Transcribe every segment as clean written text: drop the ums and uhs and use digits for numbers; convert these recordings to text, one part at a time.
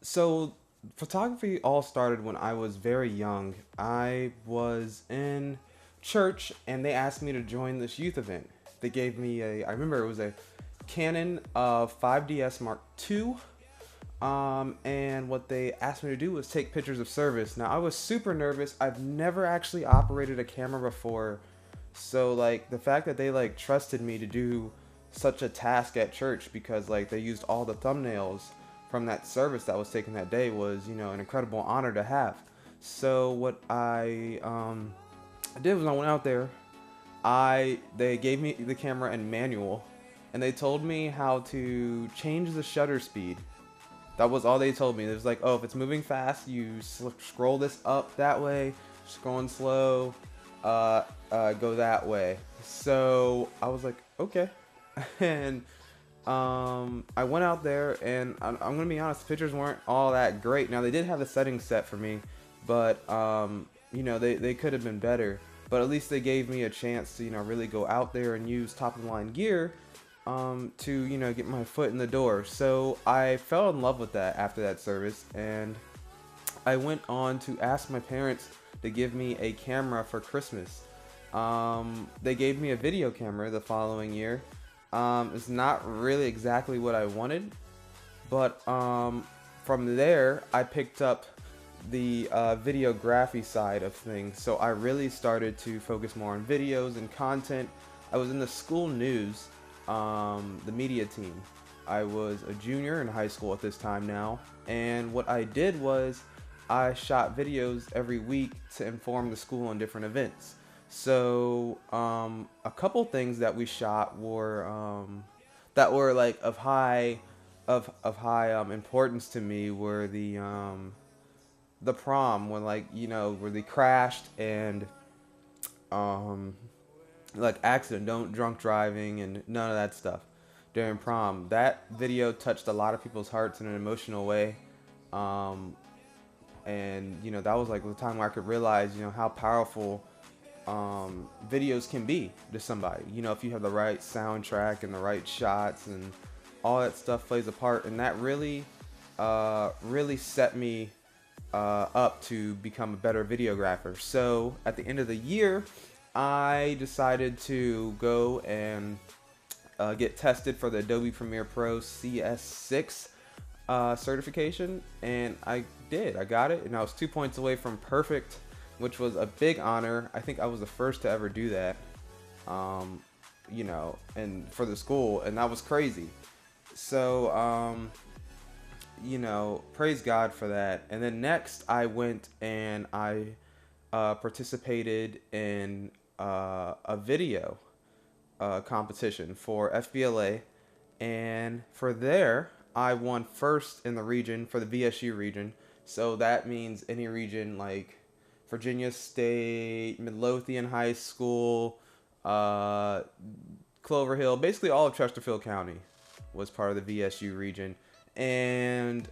So photography all started when I was very young. I was in church and they asked me to join this youth event. They gave me I remember it was a Canon 5DS Mark II. And what they asked me to do was take pictures of service. Now I was super nervous. I've never actually operated a camera before. So like the fact that they like trusted me to do such a task at church because like they used all the thumbnails from that service that was taken that day was, an incredible honor to have. So what I did was I went out there. They gave me the camera and manual, and they told me how to change the shutter speed. That was all they told me. It was like, oh, if it's moving fast, you scroll this up that way. Scrolling slow, go that way. So I was like, okay, and I went out there, and I'm gonna be honest, the pictures weren't all that great. Now they did have the settings set for me, but they could have been better. But at least they gave me a chance to really go out there and use top of the line gear to get my foot in the door. So I fell in love with that after that service, and I went on to ask my parents to give me a camera for Christmas. They gave me a video camera the following year. It's not really exactly what I wanted, but from there I picked up the videography side of things. So I really started to focus more on videos and content. I was in the school news, the media team. I was a junior in high school at this time now, and what I did was I shot videos every week to inform the school on different events. So a couple things that we shot were that were like of high importance to me were the prom when where they crashed and um, like accident, don't drunk driving and none of that stuff during prom. That video touched a lot of people's hearts in an emotional way. Um, and that was like the time where I could realize how powerful videos can be to somebody. If you have the right soundtrack and the right shots and all that stuff plays a part, and that really set me up to become a better videographer. So at the end of the year, I decided to go and get tested for the Adobe Premiere Pro CS6 certification, and I did. I got it, and I was 2 points away from perfect, which was a big honor. I think I was the first to ever do that, and for the school, and that was crazy. So, praise God for that. And then next, I went and I participated in a video competition for FBLA, and for there, I won first in the region for the VSU region. So that means any region like Virginia State, Midlothian High School, uh, Clover Hill, basically all of Chesterfield County was part of the VSU region. And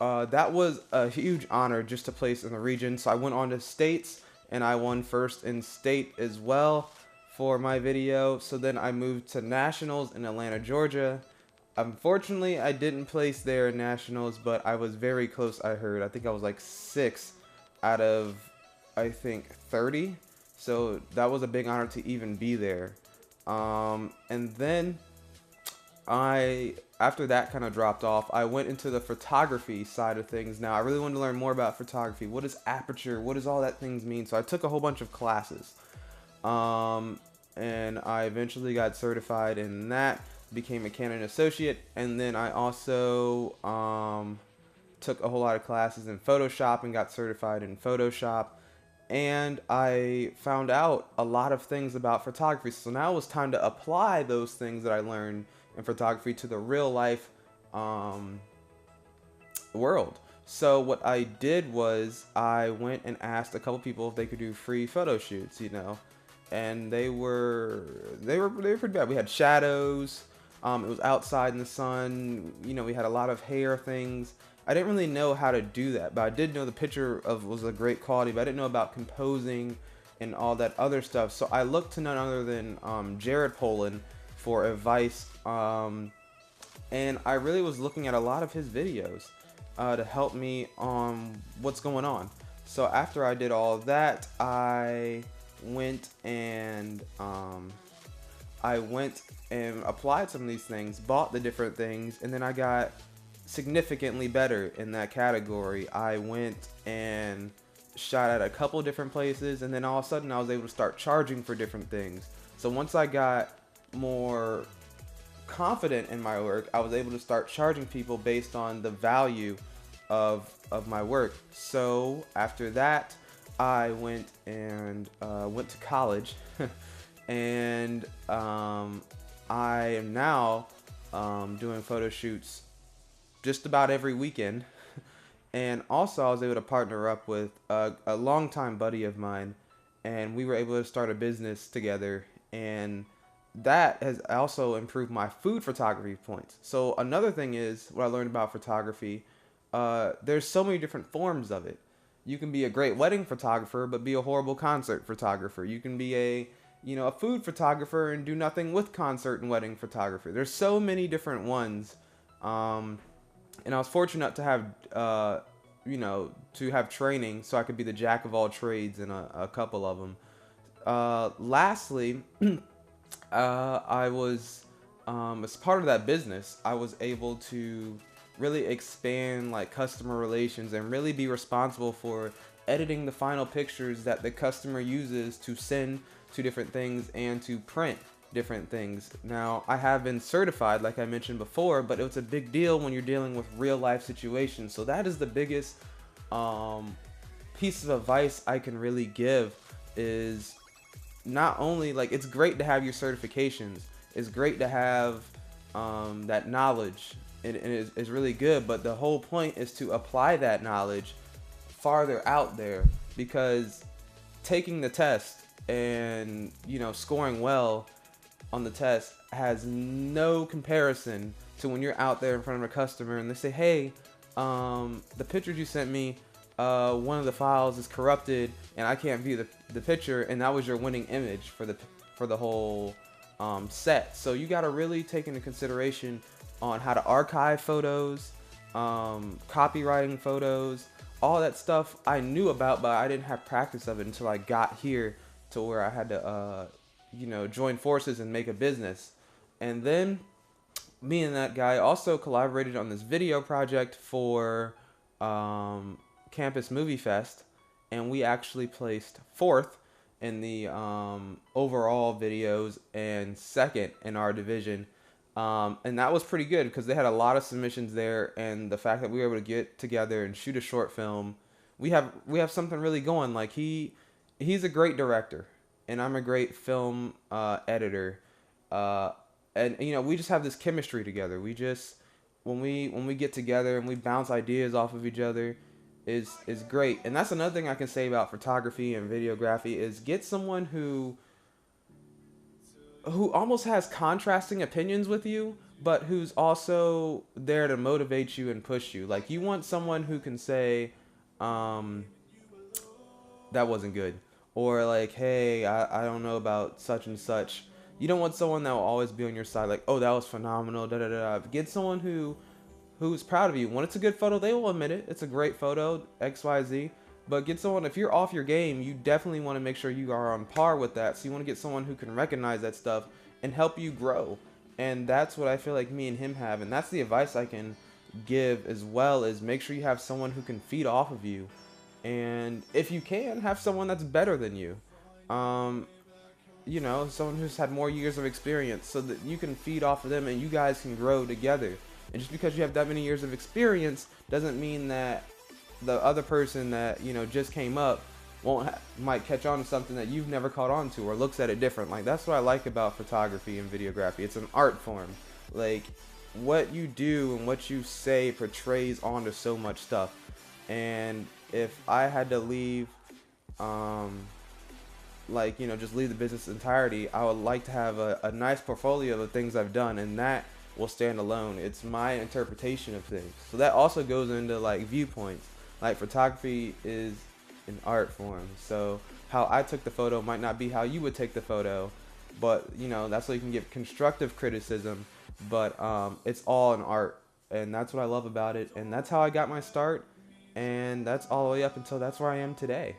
that was a huge honor just to place in the region. So I went on to states and I won first in state as well for my video. So then I moved to nationals in Atlanta, Georgia. Unfortunately, I didn't place there in nationals, but I was very close. I heard. I think I was like 6 out of, I think, 30. So that was a big honor to even be there. And then after that kind of dropped off, I went into the photography side of things. Now I really wanted to learn more about photography. What is aperture? What does all that things mean? So I took a whole bunch of classes, and I eventually got certified in that. Became a Canon associate, and then I also took a whole lot of classes in Photoshop and got certified in Photoshop. And I found out a lot of things about photography. So now it was time to apply those things that I learned in photography to the real life um, world. So what I did was I went and asked a couple people if they could do free photo shoots, and they were pretty bad. We had shadows. It was outside in the sun. We had a lot of hair things. I didn't really know how to do that, but I did know the picture of was a great quality, but I didn't know about composing and all that other stuff. So I looked to none other than Jared Polin for advice, and I really was looking at a lot of his videos. to help me on what's going on. So after I did all of that, went and um, I went and applied some of these things, bought the different things, and then I got significantly better in that category. I went and shot at a couple different places, and then all of a sudden I was able to start charging for different things. So once I got more confident in my work, I was able to start charging people based on the value of my work. So after that, I went to college, and I am now doing photo shoots just about every weekend. And also, I was able to partner up with a longtime buddy of mine, and we were able to start a business together. And that has also improved my food photography points. So another thing is what I learned about photography. There's so many different forms of it. You can be a great wedding photographer, but be a horrible concert photographer. You can be a food photographer and do nothing with concert and wedding photography. There's so many different ones. And I was fortunate to have, to have training so I could be the jack of all trades in a couple of them. Lastly, I was, as part of that business, I was able to really expand like customer relations and really be responsible for editing the final pictures that the customer uses to send to different things and to print different things. Now, I have been certified, like I mentioned before, but it's a big deal when you're dealing with real life situations. So that is the biggest piece of advice I can really give is not only like it's great to have your certifications, it's great to have that knowledge. It is really good, but the whole point is to apply that knowledge farther out there, because taking the test and scoring well on the test has no comparison to when you're out there in front of a customer and they say, hey, the pictures you sent me, one of the files is corrupted and I can't view the picture, and that was your winning image for the whole set. So you got to really take into consideration on how to archive photos, copywriting photos, all that stuff I knew about, but I didn't have practice of it until I got here to where I had to join forces and make a business. And then me and that guy also collaborated on this video project for Campus Movie Fest, and we actually placed fourth in the overall videos and second in our division. And that was pretty good because they had a lot of submissions there, and the fact that we were able to get together and shoot a short film, we have something really going. Like he's a great director, and I'm a great film editor, and we just have this chemistry together. We just when we get together and we bounce ideas off of each other is great. And that's another thing I can say about photography and videography is get someone who almost has contrasting opinions with you, but who's also there to motivate you and push you. Like you want someone who can say, that wasn't good. Or like, hey, I don't know about such and such. You don't want someone that will always be on your side, like, oh, that was phenomenal, da da da. Get someone who's proud of you. When it's a good photo, they will admit it. It's a great photo, XYZ. But get someone, if you're off your game, you definitely want to make sure you are on par with that. So you want to get someone who can recognize that stuff and help you grow. And that's what I feel like me and him have. And that's the advice I can give as well, is make sure you have someone who can feed off of you. And if you can, have someone that's better than you. Someone who's had more years of experience so that you can feed off of them and you guys can grow together. And just because you have that many years of experience doesn't mean that the other person that just came up might catch on to something that you've never caught on to or looks at it different. Like that's what I like about photography and videography. It's an art form. Like what you do and what you say portrays onto so much stuff. And if I had to leave just leave the business entirety, I would like to have a nice portfolio of the things I've done, and that will stand alone. It's my interpretation of things. So that also goes into like viewpoints. Like photography is an art form. So how I took the photo might not be how you would take the photo, but that's why you can give constructive criticism, but it's all an art. and that's what I love about it. And that's how I got my start, and that's all the way up until that's where I am today.